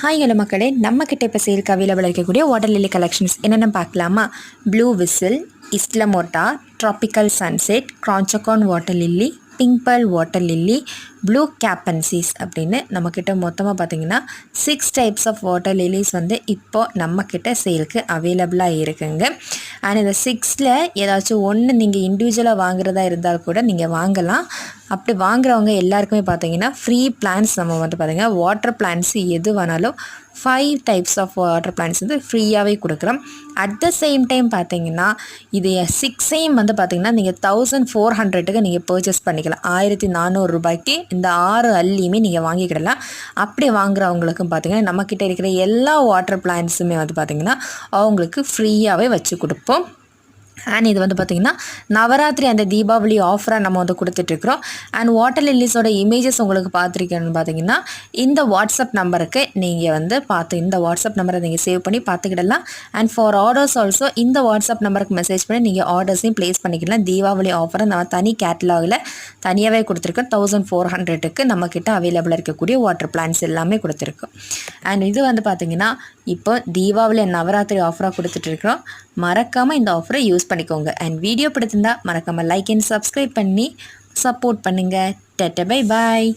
Hi hello மக்களே, நம்மக்கிட்ட இப்போ சேலுக்கு அவைலபிளாக இருக்கக்கூடிய வாட்டர் லில்லி கலெக்ஷன்ஸ் என்னென்ன பார்க்கலாமா? Blue whistle, Islamorada, tropical sunset, கிரான்ச்சகான் water lily, pink pearl water lily, blue capensis அப்படின்னு நம்மக்கிட்ட மொத்தமாக பார்த்திங்கன்னா 6 டைப்ஸ் ஆஃப் வாட்டர் லில்லிஸ் வந்து இப்போது நம்மக்கிட்ட சேலுக்கு அவைலபிளாக இருக்குங்க. அண்ட் இந்த 6ல் ஏதாச்சும் ஒன்று நீங்கள் இண்டிவிஜுவலாக வாங்குறதா இருந்தால் கூட நீங்கள் வாங்கலாம். அப்படி வாங்குறவங்க எல்லாருக்குமே பார்த்தீங்கன்னா ஃப்ரீ பிளான்ஸ் நம்ம வந்து பார்த்திங்கன்னா வாட்டர் பிளான்ஸ் எது வேணாலும் 5 டைப்ஸ் ஆஃப் வாட்டர் பிளான்ஸ் வந்து ஃப்ரீயாகவே கொடுக்குறோம். அட் த சேம் டைம் பார்த்தீங்கன்னா இது 6ஐயும் வந்து பார்த்திங்கன்னா நீங்கள் 1400க்கு நீங்கள் பர்ச்சேஸ் பண்ணிக்கலாம். 1400 ரூபாய்க்கு இந்த 6 அள்ளியுமே நீங்கள் வாங்கிக்கிடலாம். அப்படி வாங்குறவங்களுக்கும் பார்த்திங்கன்னா நம்மக்கிட்ட இருக்கிற எல்லா வாட்டர் பிளான்ஸுமே வந்து பார்த்திங்கன்னா அவங்களுக்கு ஃப்ரீயாகவே வச்சு கொடுப்போம். அண்ட் இது வந்து பார்த்திங்கன்னா நவராத்திரி அந்த தீபாவளி ஆஃபராக நம்ம வந்து கொடுத்துட்ருக்குறோம். அண்ட் வாட்டர் லில்லிஸோட இமேஜஸ் உங்களுக்கு பார்த்துருக்கேன்னு பார்த்தீங்கன்னா இந்த வாட்ஸ்அப் நம்பருக்கு நீங்கள் வந்து இந்த வாட்ஸ்அப் நம்பரை நீங்கள் சேவ் பண்ணி பார்த்துக்கிடலாம். அண்ட் ஃபார் ஆர்டர்ஸ் ஆல்சோ இந்த வாட்ஸ்அப் நம்பருக்கு மெசேஜ் பண்ணி நீங்கள் ஆர்டர்ஸையும் ப்ளேஸ் பண்ணிக்கலாம். தீபாவளி ஆஃபரை நம்ம தனி கேட்டலாகில் தனியாகவே கொடுத்துருக்கோம். 1400க்கு நம்மக்கிட்ட அவைலபிளாக இருக்கக்கூடிய வாட்டர் பிளான்ஸ் எல்லாமே கொடுத்துருக்கோம். அண்ட் இது வந்து பார்த்திங்கன்னா இப்போ தீபாவளி நவராத்திரி ஆஃபராக கொடுத்துட்ருக்குறோம். மறக்காமல் இந்த ஆஃபரை யூஸ் பண்ணிக்கோங்க. அண்ட் வீடியோ பிடிச்சிருந்தா மறக்காமல் லைக் அண்ட் சப்ஸ்கிரைப் பண்ணி சப்போர்ட் பண்ணுங்கள். Ta-ta bye bye.